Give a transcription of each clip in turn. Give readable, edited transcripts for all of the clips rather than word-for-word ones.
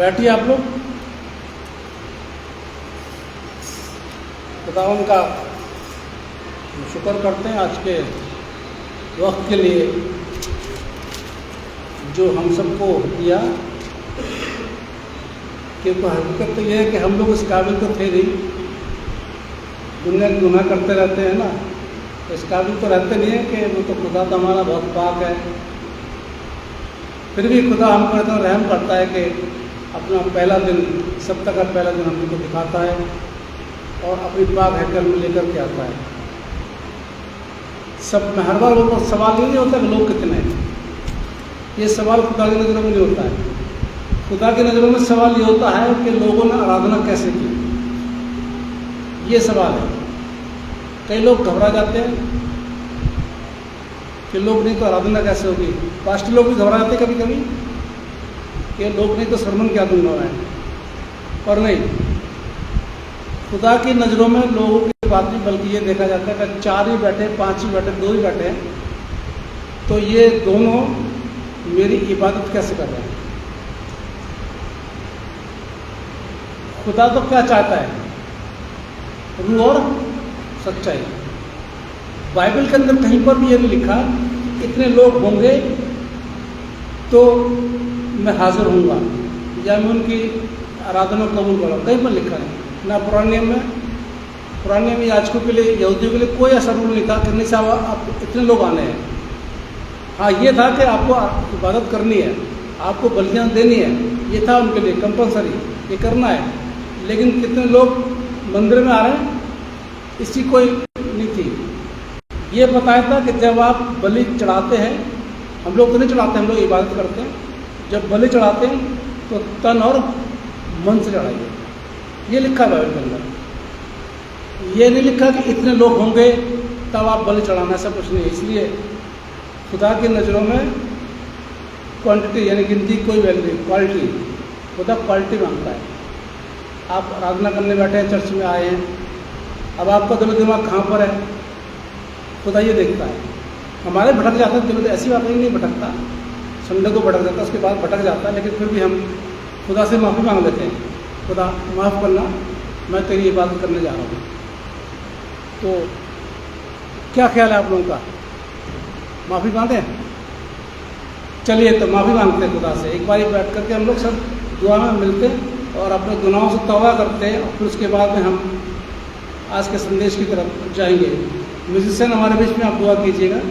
बैठिए आप लोग। खुदावंद का शुक्र करते हैं आज के वक्त के लिए जो हम सबको दिया, क्योंकि हकीकत तो यह है कि हम लोग इस काबिल तो थे नहीं। दुनिया की गुनाह करते रहते हैं ना, तो इस काबिल तो रहते नहीं है कि वो तो खुदा तो हमारा बहुत पाक है। फिर भी खुदा हमको इतना रहम करता है कि अपना पहला दिन, सप्ताह का पहला दिन हमको दिखाता है और अपनी पाक हैकल में लेकर के आता है। सब में हर बार वो सवाल नहीं होता कि लोग कितने हैं। ये सवाल खुदा की नज़रों में नहीं होता है। खुदा की नज़रों में सवाल ये होता है कि लोगों ने आराधना कैसे की, ये सवाल है। कई लोग घबरा जाते हैं कि लोग नहीं तो आराधना कैसे होगी। पास्टर लोग भी घबरा जाते हैं कभी कभी कि लोग नहीं तो सरमन क्या दूंगा मैं। और नहीं, खुदा की नज़रों में लोगों की बात नहीं, बल्कि ये देखा जाता है कि 4 ही बैठे, 5 ही बैठे, 2 ही बैठे, तो ये दोनों मेरी इबादत कैसे कर रहे हैं। खुदा तो क्या चाहता है, रूह और सच्चाई। बाइबल के अंदर कहीं पर भी ये नहीं लिखा इतने लोग होंगे तो मैं हाजिर होऊंगा या मैं उनकी आराधना कबूल करूँगा, कहीं पर लिखा है ना। पुराने में याजकों के लिए, यहूदियों के लिए कोई ऐसा रूल नहीं था कि नहीं साहब आप इतने लोग आने हैं। हाँ, ये था कि आपको इबादत करनी है, आपको बलियाँ देनी है, ये था उनके लिए कंपलसरी, ये करना है। लेकिन कितने लोग मंदिर में आ रहे हैं इसकी कोई नहीं थी। ये बताया था कि जब आप बलि चढ़ाते हैं, हम लोग तो नहीं चढ़ाते, हम लोग इबादत करते हैं। जब बलि चढ़ाते हैं तो तन और मन से चढ़ाइए, ये लिखा है बाइबल के अंदर। ये नहीं लिखा कि इतने लोग होंगे तब आप बलि चढ़ाना, ऐसा कुछ नहीं है। इसलिए खुदा की नज़रों में क्वांटिटी यानी गिनती कोई वैल्यू नहीं, क्वालिटी। खुदा क्वालिटी मांगता है। आप आराधना करने बैठे हैं, चर्च में आए हैं, अब आपका दिल दिमाग कहाँ पर है, खुदा ये देखता है। हमारे भटक जाता है दिल, ऐसी बात नहीं भटकता, संडे को भटक जाता है, उसके बाद भटक जाता है, लेकिन फिर भी हम खुदा से माफ़ी मांग लेते हैं। खुदा माफ़ करना, मैं तेरी इबादत करने जा रहा हूँ। तो क्या ख्याल है आप लोगों का, माफ़ी मांगें? चलिए तो माफ़ी मांगते हैं खुदा से। एक बार बैठ करके हम लोग सब दुआ में मिलते हैं और अपने गुनाहों से तौबा करते हैं, और फिर उसके बाद में हम आज के संदेश की तरफ जाएंगे। म्यूजिशियन हमारे बीच में आप दुआ कीजिएगा।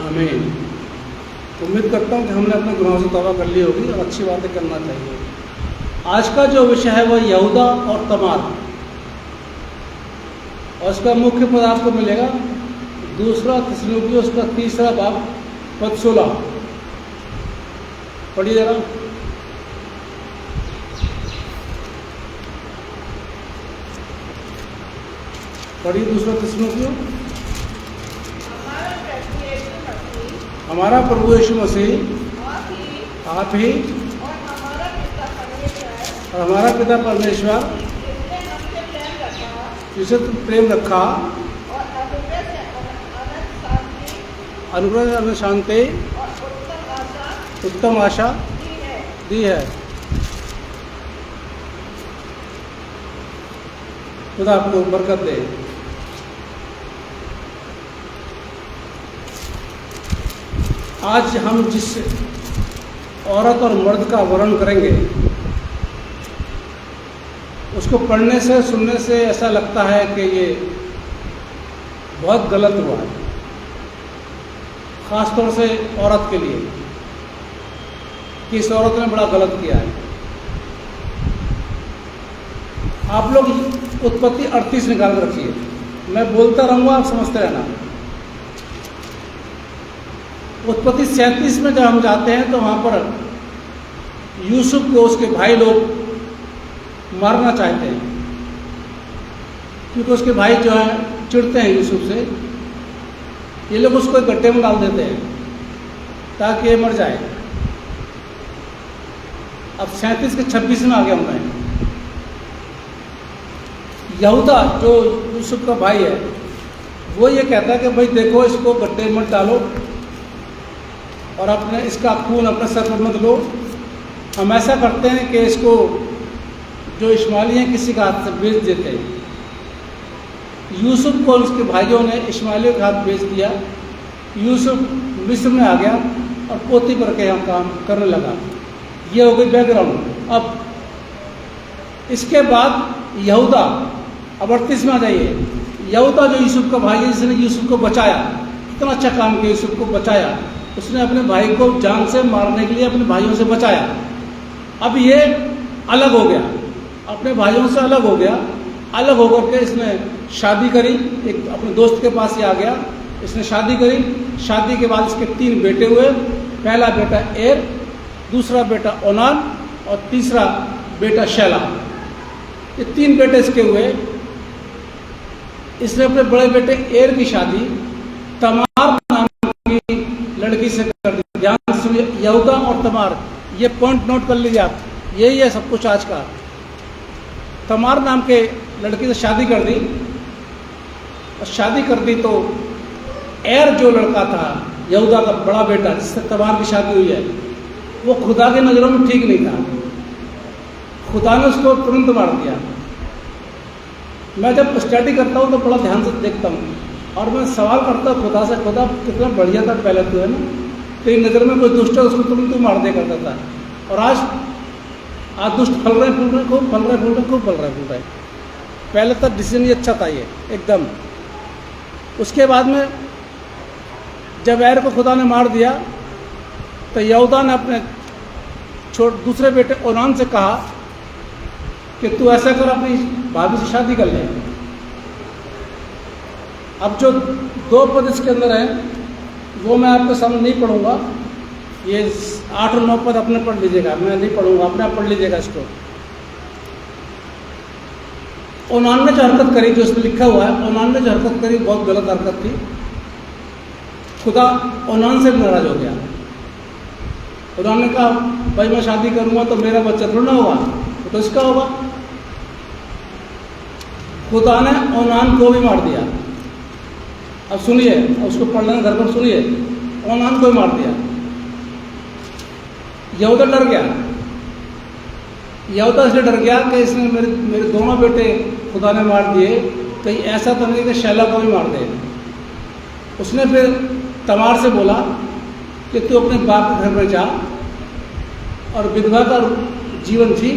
आमीन। उम्मीद करता हूँ कि हमने अपने गुनाहों से तौबा कर ली होगी और अच्छी बातें करना चाहिए। आज का जो विषय है वह यहूदा और तमार, और इसका मुख्य पद आपको मिलेगा दूसरा थिस्सलुनीकियों उसका 3 बाब पद 16 पढ़िए जरा। पढ़िए दूसरा थिस्सलुनीकियों। हमारा प्रभु यीशु मसीह आप ही और हमारा पिता परमेश्वर जिसे तुम प्रेम रखा, अनुग्रह और शांति उत्तम आशा दी है। खुदा आपको बरकत दे। आज हम जिस औरत और मर्द का वर्णन करेंगे उसको पढ़ने से सुनने से ऐसा लगता है कि ये बहुत गलत हुआ है, ख़ास तौर से औरत के लिए, कि इस औरत ने बड़ा गलत किया है। आप लोग उत्पत्ति 38 निकाल कर रखिए, मैं बोलता रहूँगा, आप समझते रहना। उत्पत्ति 37 में जब हम जाते हैं तो वहाँ पर यूसुफ को उसके भाई लोग मारना चाहते हैं, क्योंकि उसके भाई जो हैं चिढ़ते हैं यूसुफ से। ये लोग उसको एक गड्ढे में डाल देते हैं ताकि ये मर जाए। अब 37 के 26 में आ गया हूँ मैं। यहूदा जो यूसुफ का भाई है वो ये कहता है कि भाई देखो, इसको गड्ढे में मत डालो और अपने इसका खून अपने सर पर मत लो। हम ऐसा करते हैं कि इसको जो इश्माइली हैं किसी का हाथ से बेच देते हैं। यूसुफ को उसके भाइयों ने इश्माइलियों के हाथ बेच दिया। यूसुफ मिस्र में आ गया और पोती पर के हम काम करने लगा। ये हो गई बैकग्राउंड। अब इसके बाद यहूदा, अब 38 में आ जाइए। यहूदा जो यूसुफ का भाई है, जिसने यूसुफ को बचाया, कितना अच्छा काम किया, यूसुफ को बचाया। उसने अपने भाई को जान से मारने के लिए अपने भाइयों से बचाया। अब ये अलग हो गया, अपने भाइयों से अलग हो गया। अलग होकर के इसने शादी करी, एक अपने दोस्त के पास ही आ गया, इसने शादी करी। शादी के बाद इसके 3 बेटे हुए। पहला बेटा एर, दूसरा बेटा ओनान और तीसरा बेटा शैला। ये 3 बेटे इसके हुए। इसने अपने बड़े बेटे एर की शादी तमार नाम की लड़की से कर दी। ध्यान से सुनिए, यहूदा और तमार, ये पॉइंट नोट कर लीजिए आप, यही है सब कुछ आज का। तमार नाम के लड़की से शादी कर दी, और शादी कर दी तो एर जो लड़का था यहूदा का बड़ा बेटा जिससे तमार की शादी हुई है, वो खुदा की नज़रों में ठीक नहीं था। खुदा ने उसको तुरंत मार दिया। मैं जब स्टडी करता हूँ तो बड़ा ध्यान से देखता हूँ और मैं सवाल करता हूँ खुदा से, खुदा कितना बढ़िया था पहले तो, है ना, तेरी नज़र में कोई दुष्ट है उसको तुरंत मार दिया करता था। और आज दुष्ट फल रहे फूल रहे, खूब फल रहे फूल रहे, खूब फल रहे फूल रहे। पहले तक डिसीजन ये अच्छा था ये एकदम। उसके बाद में जब एर को खुदा ने मार दिया तो यहूदा ने अपने दूसरे बेटे ओनान से कहा कि तू ऐसा कर, अपनी भाभी से शादी कर ले। अब जो 2 पद इसके अंदर हैं वो मैं आपके सामने नहीं पढ़ूंगा, ये 8 और 9 पद अपने पढ़ लीजिएगा, मैं नहीं पढ़ूंगा, अपने आप पढ़ लीजिएगा इसको। ओनान ने जो हरकत करी, जो इसमें लिखा हुआ है, ओनान ने जो हरकत करी बहुत गलत हरकत थी। खुदा ओनान से नाराज हो गया। ओनान ने कहा भाई मैं शादी करूंगा तो मेरा बच्चा थोड़ा ना होगा, तो इसका होगा। खुदा ने ओनान को भी मार दिया। अब सुनिए, उसको पढ़ने घर पर सुनिए, ओनान को भी मार दिया। यहूदा डर गया। यहूदा इसलिए डर गया कि इसने मेरे दोनों बेटे खुदा ने मार दिए, कहीं ऐसा तो नहीं कि शैला को भी मार दे। उसने फिर तमार से बोला कि तू अपने बाप के घर में जा और विधवा का जीवन जी,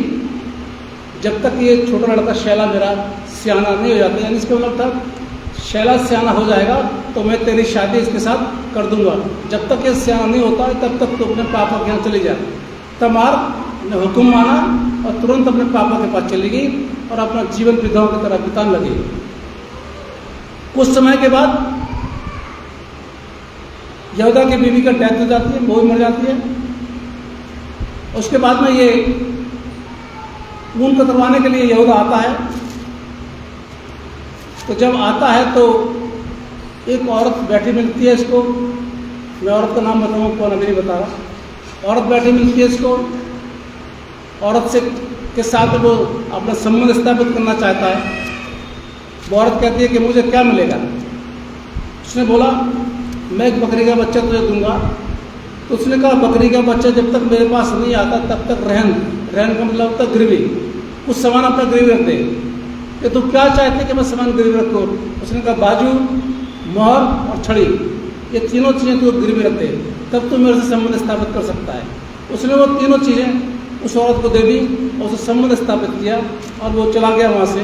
जब तक ये छोटा लड़का शैला मेरा सियाना नहीं हो जाता। यानी इसका मतलब था शैला सियाना हो जाएगा तो मैं तेरी शादी इसके साथ कर दूंगा। जब तक ये सियाना नहीं होता तब तक तो अपने पापा के यहाँ चली जा। तमार ने हुक्म माना और तुरंत अपने पापा के पास चली गई और अपना जीवन विधवाओं की तरह बिताने लगी। कुछ समय के बाद यहूदा की बीवी का डेथ हो जाती है, वो भी मर जाती है। उसके बाद में ये ऊन कतरवाने के लिए यहूदा आता है। तो जब आता है तो एक औरत बैठी मिलती है इसको, मैं औरत का नाम बताऊँ कौन अभी नहीं बता रहा। औरत बैठी मिलती है इसको, औरत से के साथ वो अपना संबंध स्थापित करना चाहता है। वो औरत कहती है कि मुझे क्या मिलेगा। उसने बोला मैं एक बकरी का बच्चा तुझे दूंगा। तो उसने कहा बकरी का बच्चा जब तक मेरे पास नहीं आता तब तक रहन का मतलब तक गिरवी, कुछ सामान अपना गिरवी रख दे। कि तू क्या चाहते कि मैं सामान गिरवी रखूँ? उसने कहा बाजू, मोहर और छड़ी, ये तीनों चीज़ें तू गिरवी रख दे, तब तू मेरे से संबंध स्थापित कर सकता है। उसने वो तीनों चीज़ें उस औरत को दे दी और उससे संबंध स्थापित किया और वो चला गया वहाँ से।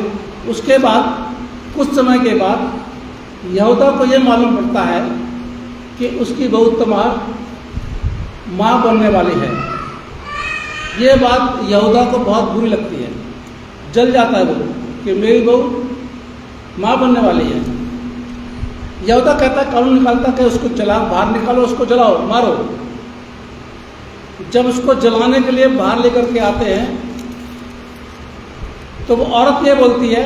उसके बाद कुछ समय के बाद यहूदा को ये मालूम पड़ता है कि उसकी बहू तमार माँ बनने वाली है। ये बात यहूदा को बहुत बुरी लगती है, जल जाता है वो कि मेरी बहू माँ बनने वाली है। यहूदा कहता है, कानून निकालता कि उसको जला, बाहर निकालो, उसको जलाओ, मारो। जब उसको जलाने के लिए बाहर लेकर के आते हैं तो वो औरत ये बोलती है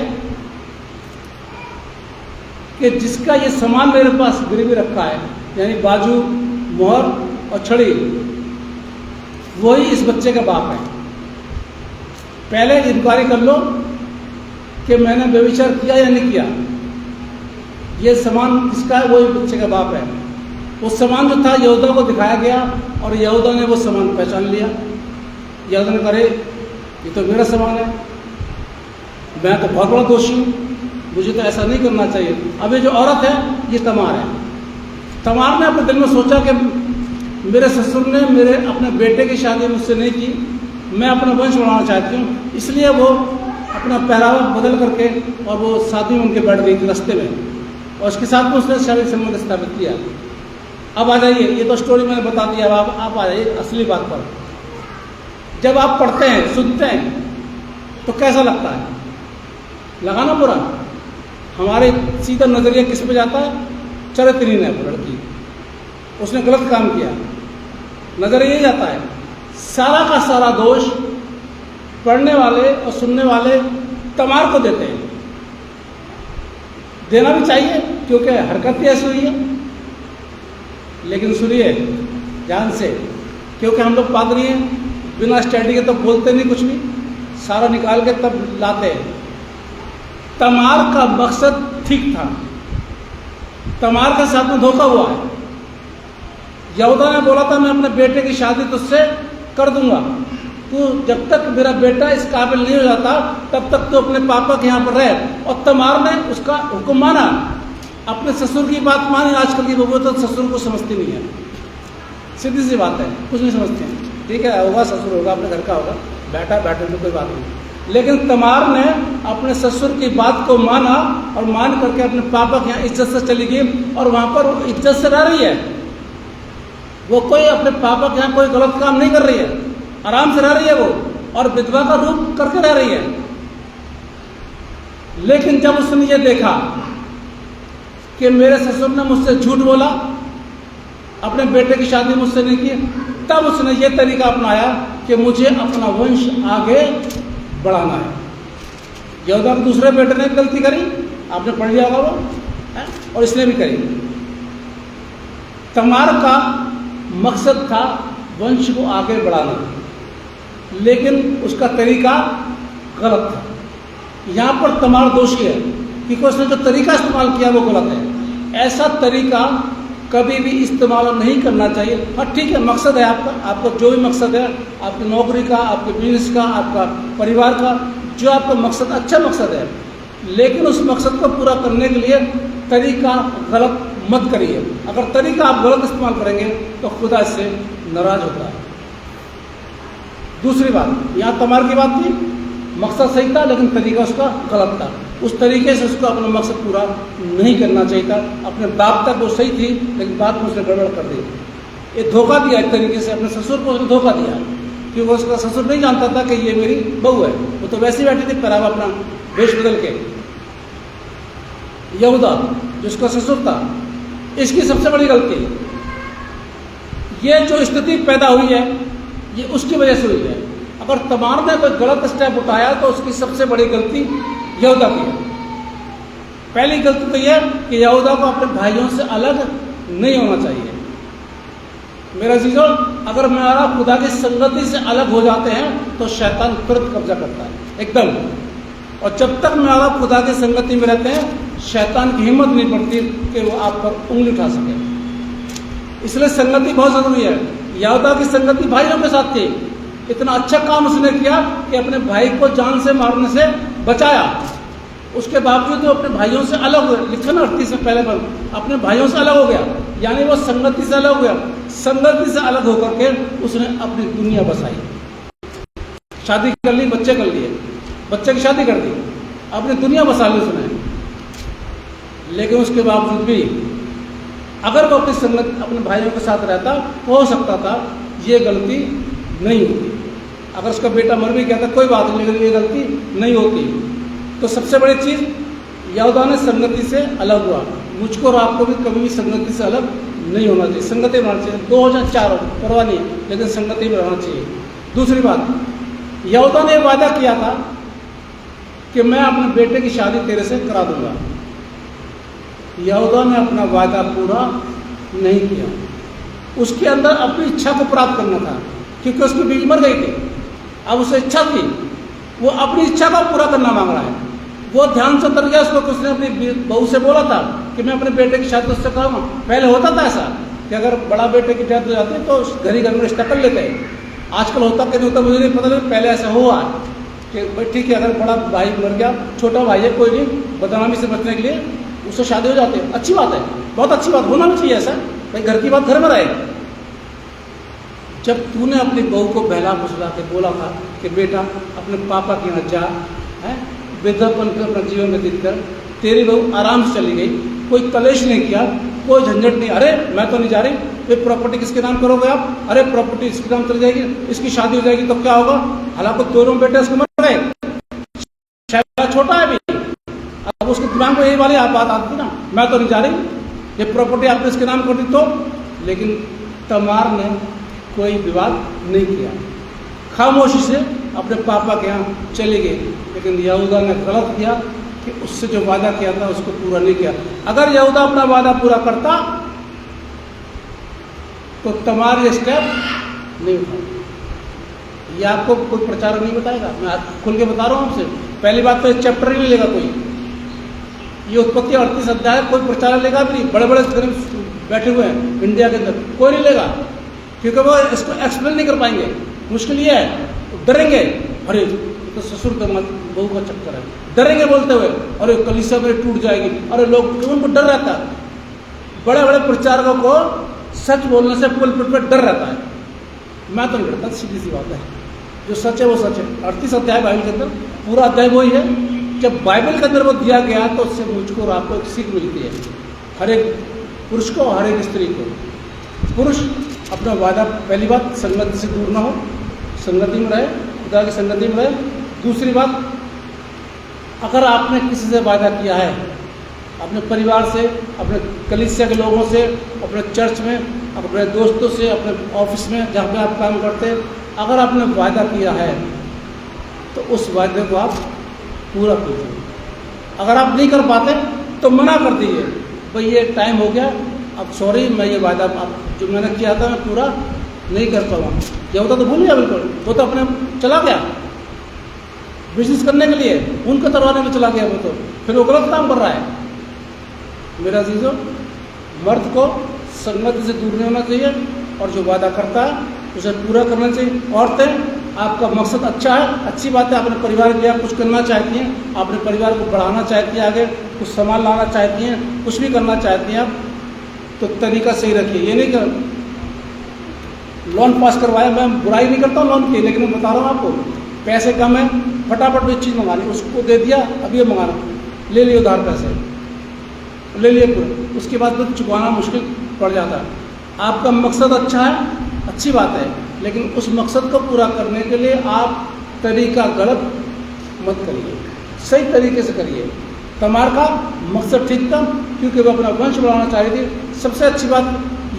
कि जिसका ये सामान मेरे पास गिरवी रखा है, यानी बाजू, मोहर और छड़ी, वही इस बच्चे का बाप है। पहले इंक्वायरी कर लो कि मैंने व्यभिचार किया या नहीं किया। ये सामान किसका है? वही बच्चे का बाप है। वो सामान जो था यहूदा को दिखाया गया और यहूदा ने वो सामान पहचान लिया। यहूदा ने कहा ये तो मेरा सामान है, मैं तो बहुत बड़ा दोषी हूँ, मुझे तो ऐसा नहीं करना चाहिए। अब ये जो औरत है ये तमार है। तमार ने अपने दिल में सोचा कि मेरे ससुर ने मेरे अपने बेटे की शादी मुझसे नहीं की, मैं अपना वंश बढ़ाना चाहती हूँ, इसलिए वो अपना पहरावा बदल करके और वो शादी में उनके बैठ गई थी रास्ते में, और उसके साथ में उसने शारीरिक संबंध स्थापित किया। अब आ जाइए, ये तो स्टोरी मैंने बता दिया, अब आप आ जाइए असली बात पर। जब आप पढ़ते हैं, सुनते हैं, तो कैसा लगता है? लगाना बुरा। हमारे सीधा नजरिया किस पे जाता है? चरित्रहीन है वो लड़की, उसने गलत काम किया, नजरिया यही जाता है। सारा का सारा दोष पढ़ने वाले और सुनने वाले तमार को देते हैं। देना भी चाहिए क्योंकि हरकत ही ऐसी हुई है। लेकिन सुनिए ध्यान से, क्योंकि हम लोग पादरी हैं, बिना स्टडी के तो बोलते नहीं कुछ भी, सारा निकाल के तब लाते हैं। तमार का मकसद ठीक था, तमार के साथ में धोखा हुआ है। यहूदा ने बोला था मैं अपने बेटे की शादी तुझसे कर दूंगा, तू जब तक मेरा बेटा इस काबिल नहीं हो जाता तब तक तू अपने पापा के यहाँ पर रह। और तमार ने उसका हुक्म माना, अपने ससुर की बात मानी। आजकल की बहू तो ससुर को समझती नहीं है, सीधी सी बात है, कुछ नहीं समझते हैं। ठीक है, होगा ससुर होगा, अपने घर का होगा, बैठा बैठे तो कोई बात नहीं। लेकिन तमार ने अपने ससुर की बात को माना और मान करके अपने पापा के यहाँ इज्जत से चली गई और वहाँ पर वो इज्जत से रह रही है। वो कोई अपने पापा के यहाँ कोई गलत काम नहीं कर रही है, आराम से रह रही है वो, और विधवा का रूप करके रह रही है। लेकिन जब उसने ये देखा कि मेरे ससुर ने मुझसे झूठ बोला, अपने बेटे की शादी मुझसे नहीं की, तब उसने ये तरीका अपनाया कि मुझे अपना वंश आगे बढ़ाना है। यहूदा के दूसरे बेटे ने गलती करी, आपने पढ़ लिया होगा वो है? और इसने भी करी। तमार का मकसद था वंश को आगे बढ़ाना, लेकिन उसका तरीका गलत था। यहाँ पर तमार दोषी है क्योंकि उसने जो तरीका इस्तेमाल किया वो गलत है। ऐसा तरीका कभी भी इस्तेमाल नहीं करना चाहिए। हाँ ठीक है, मकसद है आपका जो भी मकसद है, आपकी नौकरी का, आपके बिजनेस का, आपका परिवार का, जो आपका मकसद अच्छा मकसद है, लेकिन उस मकसद को पूरा करने के लिए तरीका गलत मत करिए। अगर तरीका आप गलत इस्तेमाल करेंगे तो खुदा इससे नाराज होता है। दूसरी बात, यहाँ तमार की बात थी, मकसद सही था लेकिन तरीका उसका गलत था। उस तरीके से उसको अपना मकसद पूरा नहीं करना चाहिए था। अपने बाप तक वो सही थी लेकिन बाप में उसने गड़बड़ कर दी। ये धोखा दिया एक तरीके से, अपने ससुर को उसने धोखा दिया क्योंकि उसका ससुर नहीं जानता था कि ये मेरी बहू है। वो तो वैसे ही बैठी थी पहरावा अपना वेश बदल के। यहूदा जिसका ससुर था, इसकी सबसे बड़ी गलती ये जो स्थिति पैदा हुई है ये उसकी वजह से हुई है। अगर तमार ने कोई गलत स्टेप उठाया तो उसकी सबसे बड़ी गलती यहूदा की है। पहली गलती तो यह कि यहूदा को अपने भाइयों से अलग नहीं होना चाहिए। मेरा जीजो, अगर हमारा खुदा की संगति से अलग हो जाते हैं तो शैतान तुरंत कब्जा करता है एकदम। और जब तक हमारा खुदा की संगति में रहते हैं शैतान की हिम्मत नहीं पड़ती कि वो आप पर उंगली उठा सके। इसलिए संगति बहुत जरूरी है। यहूदा की संगति भाइयों के साथ थी। इतना अच्छा काम उसने किया कि अपने भाई को जान से मारने से बचाया। उसके बावजूद वो अपने भाइयों से अलग हुए। लिखा ना 38 में पहले पर अपने भाइयों से अलग हो गया, यानी वो संगति से अलग हो गया। संगति से अलग होकर के उसने अपनी दुनिया बसाई। शादी कर ली, बच्चे कर लिए, बच्चे की शादी कर दी, अपनी दुनिया बसा ली उसने। लेकिन उसके बावजूद भी अगर वो अपनी संगत अपने भाइयों के साथ रहता तो हो सकता था ये गलती नहीं होती। अगर उसका बेटा मर भी गया था कोई बात नहीं, लेकिन ये गलती नहीं होती। तो सबसे बड़ी चीज़ यहूदा ने संगति से अलग हुआ। मुझको और आपको भी कभी भी संगति से अलग नहीं होना चाहिए। संगति में रहना चाहिए, 2004 परवाह नहीं, लेकिन संगति में रहना चाहिए। दूसरी बात, यहूदा ने वादा किया था कि मैं अपने बेटे की शादी तेरे से करा दूंगा। यहूदा ने अपना वादा पूरा नहीं किया। उसके अंदर अपनी इच्छा को प्राप्त करना था, क्योंकि उसकी बीवी मर गई थी। अब उसे इच्छा थी, वो अपनी इच्छा को पूरा करना मांग रहा है। वो ध्यान से उतर गया। उसको उसने अपनी बहू से बोला था कि मैं अपने बेटे की शादी उससे कराऊंगा। पहले होता था ऐसा कि अगर बड़ा बेटे की डेथ हो जाती तो घर ही घर में रिश्ता कर लेते हैं। आजकल होता कि नहीं होता मुझे नहीं पता, लेकिन पहले ऐसा हुआ कि भाई ठीक है, अगर बड़ा भाई मर गया, छोटा भाई है, कोई नहीं, बदनामी से बचने के लिए उससे शादी हो जाती है। अच्छी बात है, बहुत अच्छी बात, होना भी चाहिए ऐसा। भाई घर की बात घर में रहे। जब तूने अपनी बहू को बहला फुसला के बोला था कि बेटा अपने पापा के यहाँ जा, है वृद्धापन कर अपना जीवन व्यतीत कर, तेरी बहू आराम से चली गई, कोई कलेश नहीं किया, कोई झंझट नहीं। अरे मैं तो नहीं जा रही, फिर प्रॉपर्टी किसके नाम करोगे आप? अरे प्रॉपर्टी इसके नाम चली जाएगी, इसकी शादी हो जाएगी तो क्या होगा? हालांकि दोनों बेटे उसके मर गए, शायद छोटा है अभी। अब उसके दिमाग में यही वाली बात आती ना, मैं तो नहीं जा रही, ये प्रॉपर्टी आपने इसके नाम कर दी तो। लेकिन तमार ने कोई विवाद नहीं किया, खामोशी से अपने पापा के यहाँ चले गए। लेकिन यहूदा ने गलत किया कि उससे जो वादा किया था उसको पूरा नहीं किया। अगर यहूदा अपना वादा पूरा करता तो तमार ये स्टेप नहीं उठाता। ये आपको कोई प्रचारक नहीं बताएगा, मैं खुल के बता रहा हूँ आपसे। पहली बात तो ये चैप्टर ही नहीं लेगा कोई, ये उत्पत्ति 38 अध्याय कोई प्रचारक लेगा भी नहीं। बड़े बड़े बैठे हुए हैं इंडिया के अंदर, कोई नहीं लेगा, क्योंकि वो इसको एक्सप्लेन नहीं कर पाएंगे। मुश्किल ये है, डरेंगे, अरे तो ससुर का मत बहू का चक्कर है, डरेंगे बोलते हुए, अरे कलीसिया मेरी टूट जाएगी। अरे लोग उनको डर रहता है। बड़े बड़े प्रचारकों को सच बोलने से पुलपिट पे डर रहता है। मैं तो नहीं डरता, सीधी सी बात है, जो सच है वो सच है। 38 अध्याय बाइबल के अंदर, पूरा अध्याय वही है। जब बाइबल के अंदर वो दिया गया तो उससे मुझको और आपको एक सीख मिलती है, हर एक पुरुष को, हर एक स्त्री को। पुरुष अपना वादा, पहली बात संगति से दूर ना हो, संगति में रहे, खुदा की संगति में रहे। दूसरी बात, अगर आपने किसी से वादा किया है, अपने परिवार से, अपने कलीसिया के लोगों से, अपने चर्च में, अपने दोस्तों से, अपने ऑफिस में जहाँ पे आप काम करते हैं, अगर आपने वादा किया है तो उस वादे को आप पूरा कीजिए। अगर आप नहीं कर पाते तो मना कर दीजिए, भाई ये टाइम हो गया, अब सॉरी, मैं ये वादा आप जो मैंने किया था मैं पूरा नहीं कर पाऊँगा। ये होता तो भूल गया बिल्कुल, वो तो अपने चला गया बिजनेस करने के लिए, उनको तरवाने में चला गया वो तो, फिर वो गलत काम कर रहा है। मेरा जीजो, मर्द को संगति से दूर नहीं होना चाहिए और जो वादा करता है उसे पूरा करना चाहिए। औरतें, आपका मकसद अच्छा है, अच्छी बात है, अपने परिवार के लिए आप कुछ करना चाहती हैं, अपने परिवार को बढ़ाना चाहती हैं, आगे कुछ सामान लाना चाहती हैं, कुछ भी करना चाहती हैं आप, तो तरीका सही रखिए। ये नहीं कर लोन पास करवाया, मैं बुराई नहीं करता हूँ लोन की, लेकिन मैं बता रहा हूँ आपको, पैसे कम है, फटाफट कोई चीज़ मंगानी, उसको दे दिया, अब ये मंगाना, ले लिए उधार पैसे, ले लिए पूरे, उसके बाद तो चुकाना मुश्किल पड़ जाता है। आपका मकसद अच्छा है, अच्छी बात है, लेकिन उस मकसद को पूरा करने के लिए आप तरीका गलत मत करिए, सही तरीके से करिए। तमार का मकसद ठीक था, क्योंकि वो अपना वंश बढ़ाना चाह रही थी। सबसे अच्छी बात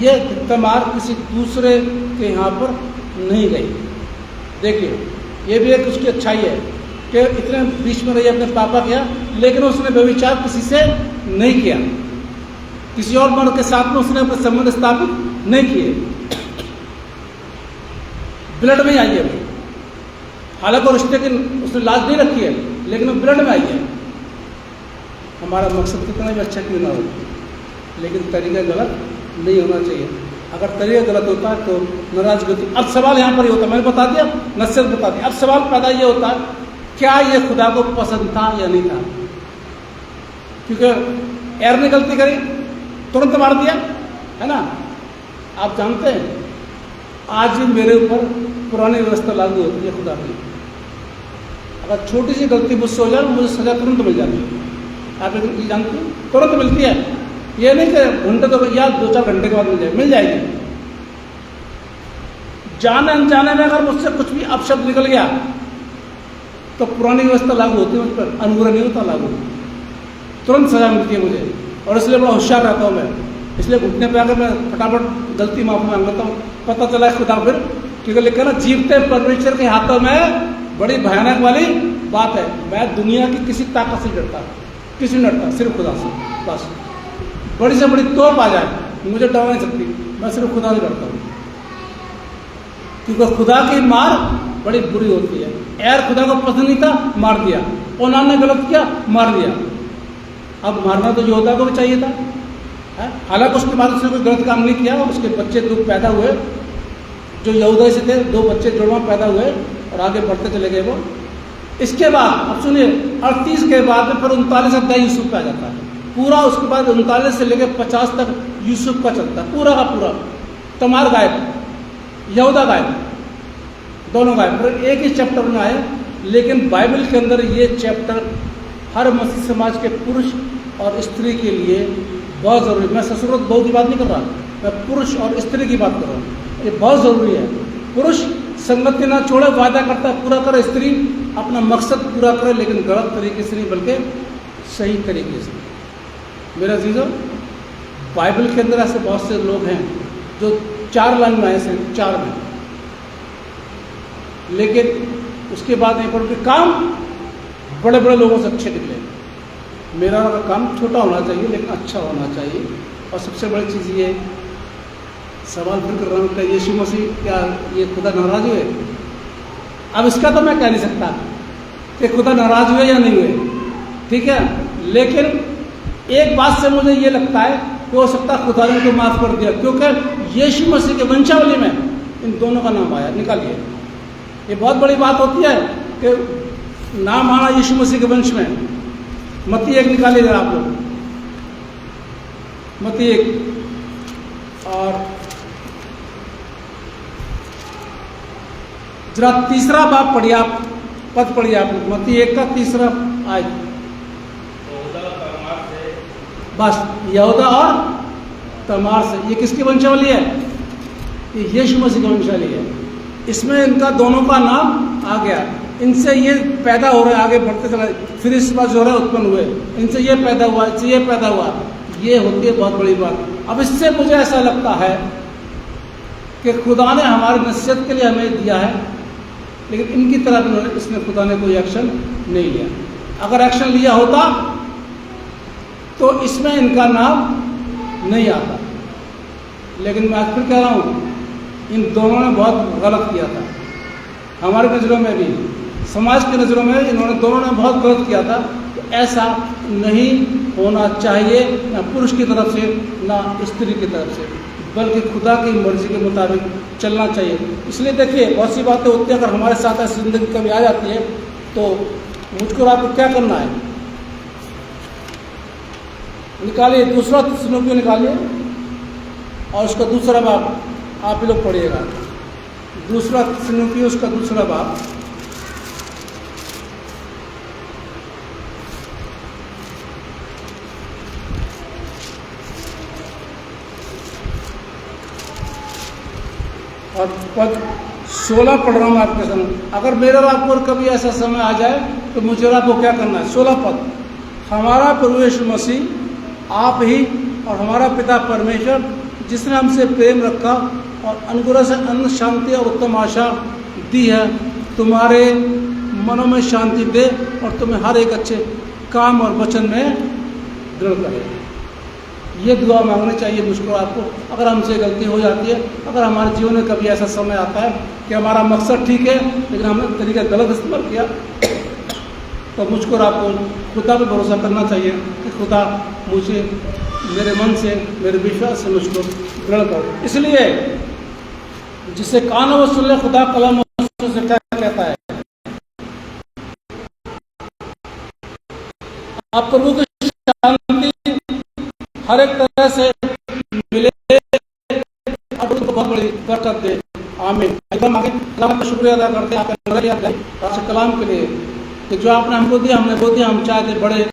ये तमार किसी दूसरे के यहाँ पर नहीं गई। देखिए, ये भी एक उसकी अच्छाई है कि इतने बीच में रही अपने पापा किया, लेकिन उसने व्यभिचार किसी से नहीं किया, किसी और मर्द के साथ में उसने अपने संबंध स्थापित नहीं किए। ब्लड में आई है, हालांकि रिश्ते की उसने लाज नहीं रखी है, लेकिन वो ब्लड में आई है। हमारा मकसद कितना भी अच्छा क्यों ना हो, लेकिन तरीका गलत नहीं होना चाहिए। अगर तरीका गलत होता है तो नाराजगी होती। अब सवाल यहाँ पर ये होता है, मैंने बता दिया, नसीहत बता दी। अब सवाल पैदा ये होता है, क्या ये खुदा को पसंद था या नहीं था? क्योंकि एर ने गलती करी, तुरंत मार दिया, है ना। आप जानते हैं, आज भी मेरे ऊपर पुरानी व्यवस्था लागू होती है खुदा की। अगर छोटी सी गलती मुझसे हो जाए, मुझे सजा तुरंत मिल जाती है। आप ये जानते हैं, तुरंत मिलती है। ये नहीं कि घंटे तो या 2-4 घंटे के बाद मिल जाएगी। जाने अनजाने में अगर मुझसे कुछ भी अपशब्द निकल गया तो पुरानी व्यवस्था लागू होती है, मुझ पर अनुग्रह नहीं होता लागू, तुरंत सजा मिलती है मुझे। और इसलिए बड़ा होशियार रहता हूँ मैं, इसलिए घुटने पे आकर मैं फटाफट गलती माफी मांग लेता हूँ। पता चला है खुदा फिर, क्योंकि लिखा ना, जीवते परमेश्वर के हाथों में बड़ी भयानक वाली बात है। मैं दुनिया की किसी ताकत से डरता, किसी नहीं डरता, सिर्फ खुदा से। बस बड़ी से बड़ी तोप आ जाए मुझे डर नहीं सकती, मैं सिर्फ खुदा से डरता हूँ, क्योंकि खुदा की मार बड़ी बुरी होती है। यार खुदा को पसंद नहीं था, मार दिया। ओनान ने गलत किया, मार दिया। अब मारना तो योद्धा को भी चाहिए था, हालांकि उसके बाद उसने कोई गलत काम नहीं किया। उसके बच्चे 2 पैदा हुए जो यहूदा से थे, 2 बच्चे जुड़वा पैदा हुए और आगे बढ़ते चले गए वो। इसके बाद अब सुनिए, 38 के बाद में फिर 39 अध्याय यूसुफ पे आ जाता है पूरा। उसके बाद 39 से लेकर 50 तक यूसुफ का चलता है पूरा का पूरा। तमार गायब, यहूदा गायब, दोनों गायब, फिर एक ही चैप्टर में आए। लेकिन बाइबल के अंदर ये चैप्टर हर मसीह समाज के पुरुष और स्त्री के लिए बहुत ज़रूरी है। मैं ससुर बहू की बात नहीं कर रहा, मैं पुरुष और स्त्री की बात कर रहा हूँ। ये बहुत ज़रूरी है। पुरुष संगति ना छोड़े, वादा करता है पूरा करे, स्त्री अपना मकसद पूरा करे, लेकिन गलत तरीके से नहीं बल्कि सही तरीके से। मेरा जीजो, बाइबल के अंदर ऐसे बहुत से लोग हैं जो 4 लाइन में आए से 4 में, लेकिन उसके बाद यहाँ पर काम बड़े बड़े लोगों से अच्छे निकले। मेरा काम छोटा होना चाहिए लेकिन अच्छा होना चाहिए। और सबसे बड़ी चीज़ ये सवाल फिर कर रहा हूँ, क्या यीशु मसीह, क्या ये खुदा नाराज हुए? अब इसका तो मैं कह नहीं सकता कि खुदा नाराज हुए या नहीं हुए, ठीक है। लेकिन एक बात से मुझे ये लगता है कि हो सकता है खुदा ने उनको माफ़ कर दिया, क्योंकि यीशु मसीह के वंशावली में इन दोनों का नाम आया। निकालिए, ये बहुत बड़ी बात होती है कि नाम आना यीशु मसीह के वंश में। मत्ती 1 निकालिए जरा आप लोग, मत्ती 1 और जरा 3रा बाब पढ़िए आप, पद पढ़िए आप लोग, मत्ती 1 का 3रा आयत। बस, यहूदा और तमार से। ये किसकी वंशावली है? ये यीशु मसीह की वंशावली है। इसमें इनका दोनों का नाम आ गया। इनसे ये पैदा हो रहे, आगे बढ़ते चला, फिर इस बार जो है उत्पन्न हुए, इनसे ये पैदा हुआ, इनसे ये पैदा हुआ। ये होती है बहुत बड़ी बात। अब इससे मुझे ऐसा लगता है कि खुदा ने हमारी नसीहत के लिए हमें दिया है, लेकिन इनकी तरफ इसने खुदा ने कोई एक्शन नहीं लिया। अगर एक्शन लिया होता तो इसमें इनका नाम नहीं आता। लेकिन मैं आज फिर कह रहा हूँ, इन दोनों ने बहुत गलत किया था। हमारी नज़रों में भी, समाज की नज़रों में इन्होंने दोनों ने बहुत गलत किया था। तो ऐसा नहीं होना चाहिए, ना पुरुष की तरफ से ना स्त्री की तरफ से, बल्कि खुदा की मर्जी के मुताबिक चलना चाहिए। इसलिए देखिए, बहुत सी बातें होती हैं, अगर हमारे साथ ऐसी ज़िंदगी कभी आ जाती है तो मुझको आपको क्या करना है? निकालिए 2 थिस्सलुनीकियों निकालिए और उसका 2रा बाब आप ही लोग पढ़िएगा। 2 थिस्सलुनीकियों उसका 2रा बाब। और पद 16 पढ़ रहा हूँ आपके सामने। अगर मेरे और आपको कभी ऐसा समय आ जाए तो मुझे और आपको क्या करना है? 16 पद। हमारा प्रभु यीशु मसीह आप ही और हमारा पिता परमेश्वर जिसने हमसे प्रेम रखा और अनुग्रह से अन्न शांति और उत्तम आशा दी है, तुम्हारे मनों में शांति दे और तुम्हें हर एक अच्छे काम और वचन में दृढ़ करे। ये दुआ मांगनी चाहिए मुझको आपको। अगर हमसे गलती हो जाती है, अगर हमारे जीवन में कभी ऐसा समय आता है कि हमारा मकसद ठीक है लेकिन हमने तरीका गलत इस्तेमाल किया, तो मुझको और आपको खुदा पर भरोसा करना चाहिए कि खुदा मुझे मेरे मन से, मेरे विश्वास से मुझको दृढ़ कर। इसलिए जिसे कान हो सुन ले, खुदा कलम से क्या कहता है। आप प्रभु की शांति हर एक तरह से मिले, बहुत बड़ी बरकत दे। आमीन। एकदम आगे कलाम का शुक्रिया अदा करते हैं आपका कलाम के लिए कि जो आपने हमको दिया, हमने वो दिया। हम चाहते बड़े